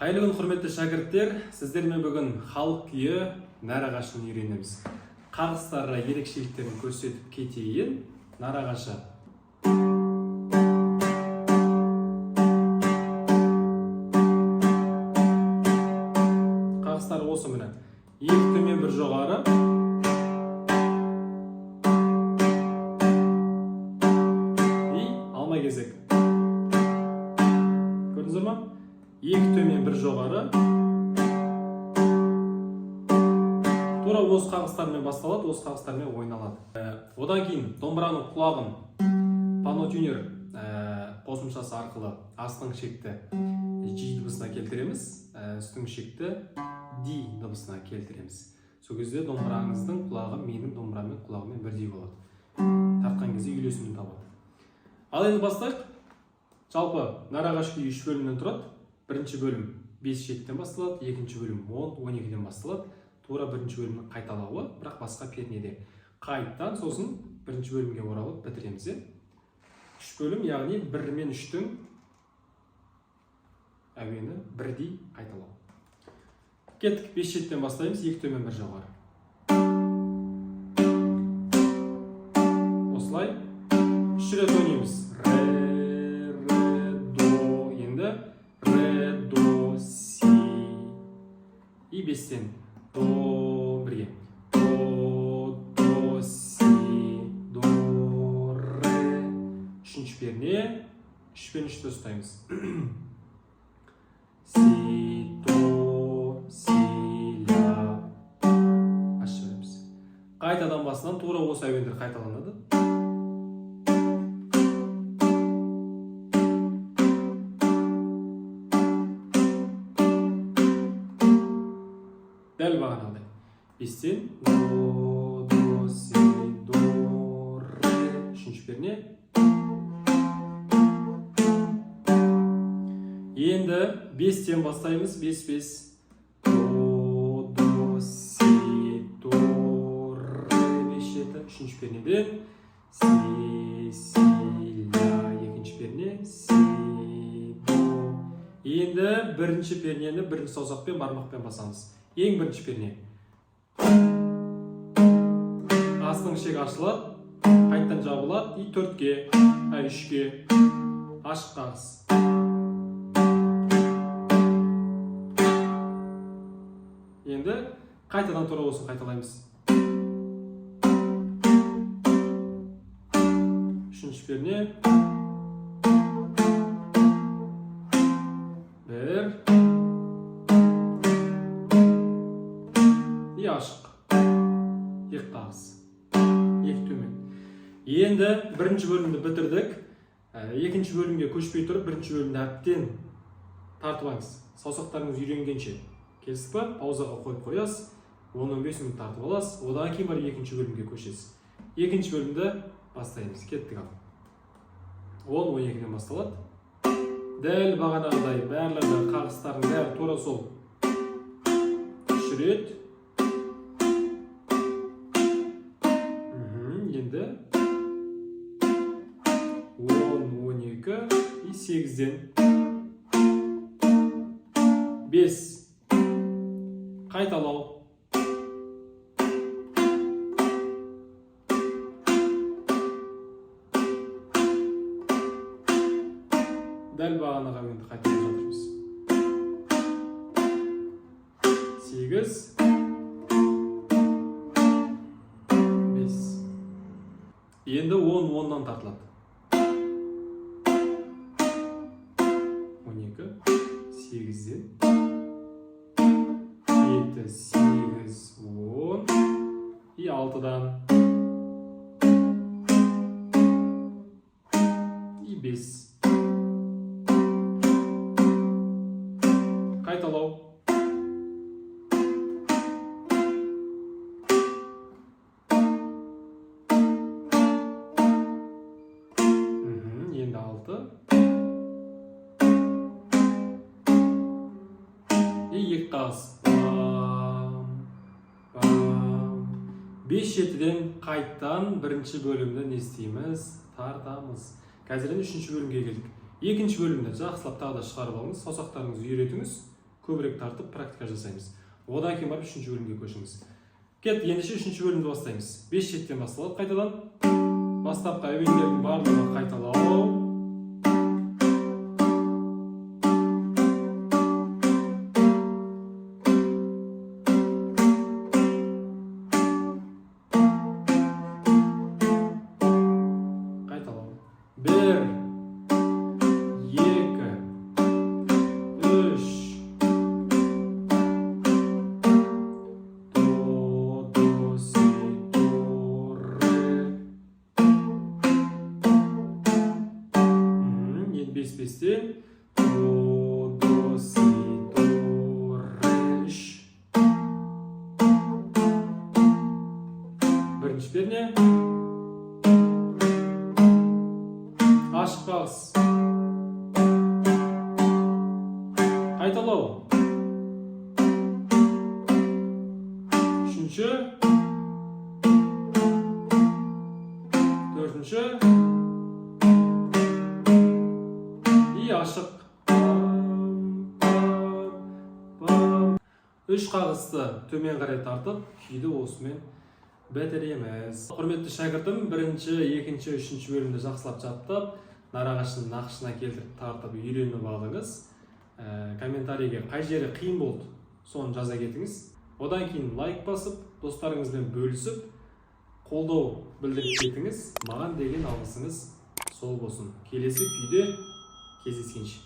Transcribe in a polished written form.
Қайырлы күн құрметті шәкірттер, сіздермен бүгін халық күйі нәр ағашын үйренеміз. Қағыстарға ерекшеліктерін көрсетіп кетейін. Нәр ағашы. Қағыстар осы міне. Екі төмен бір жоғары. И алма кезек. Көрдіңіздер ма? Екі төмен бір жоғары. Тура осы қағыстармен басталады, осы қағыстармен ойналады. Одан кейін домбыраның құлағын панотюнер қосымшасы арқылы астың шекті G дыбысына келтіреміз, үстің шекті D дыбысына келтіреміз. Сол кезде домбыраңыздың құлағы менің домбырамен құлағымен бірдей болады. Тартқан кезде үйлесімін табады. Ал енді бастайық. Жалпы нәр ағаш күйі 3 бөлімнен тұрады. Бірінші бөлім 5-7-тен басталады, екінші бөлім 10-12-ден басталады. Тура бірінші бөлімнің қайталауы, бірақ басқа пернеде. Қайттан сосын бірінші бөлімге оралып бітіреміз. 3 бөлім, яғни 1 мен 3-тің әуені бірдей қайталау. Кеттік, 5-7-тен бастаймыз, 2 төмен 1 жоғары. Осылай 3 рет ойнаймыз. И 5-тен до бірге. До, си, до, ре. Үшінші перне. 3 пен 3-ті ұстаймыз. Си, до, си, ля. Ашып береміз. Қайтадан басынан тура осы әуендер қайталанады. Дәл бағанағыдай. 5-тен до, си, до, ре. Үшінші перне. Енді 5-тен бастаймыз. 5-5. До, си, до, ре. 5-7. Үшінші пернеден. Си, си, ля. Екінші перне. Си, до. Енді бірінші пернені бірінші саусақпен бармақпен басамыз. Ең бірінші перне. Астың шек ашылады, қайттан жабылады, и 4-ге, 3-ге, ашық қағыс. Енді қайтадан тура осын қайталаймыз. Үшінші перне. 1. И ашық. 2 қағыс. 2 төмен. Енді бірінші бөлімді бітірдік. Екінші бөлімге көшпей тұрып, бірінші бөлімді әбден тартып алыңыз. Саусақтарыңыз үйренгенше. Келістік па? Паузаға қойып қоясыз. 10-15 минут тартып аласыз. Одан кейін бар екінші бөлімге көшесіз. Екінші бөлімді бастаймыз. Кеттік ал. 10-12-ден басталады. Дәл бағанағыдай барлығы қағыстардың бәрі тура сол. 3 рет. Енді 10-12 и 8-ден 5 қайталау. Дәл бағанаға енді қайталап жатырмыз. 8 Енді 10-10-нан тартылады. 12, 8-ден, 7, 8, 10, и 6-дан, и 5. Қайталау. Енді 6. И 2 қағыс. 5-7-ден қайттан бірінші бөлімді не істейміз? Тартамыз. Қазір үшінші бөлімге келдік. Екінші бөлімді жақсылап тағы да шығарып алыңыз, саусақтарыңызды үйретіңіз. көбірек тартып практика жасаймыз. Одан кейін барып үшінші бөлімге көшіңіз. Кет, ендеше үшінші бөлімді бастаймыз. 5 шеттен басталады қайтадан. Бастапқы әуендердің барлығы қайталау. Қайталау. 1, 2, 3, до, си, до, ре. Енді 5-5-тен. До, си, до, ре, үш. Бірінші перне. Ашық бағыз. Қайталау. Үшінші. Төртінші. И ашық. Үш қағысты төмен қарай тартып, күйді осымен бітіреміз. Құрметті шәкіртім, бірінші, екінші, үшінші бөлімді жақсылап жаттап, нарағашының нақышына келтіріп тартып үйреніп алыңыз. Комментарийге қай жері қиын болды, соны жаза кетіңіз. Одан кейін лайк басып, достарыңызбен бөлісіп, қолдау білдіріп кетіңіз. Маған деген алғысыңыз сол болсын. Келесі күйде кездескенше.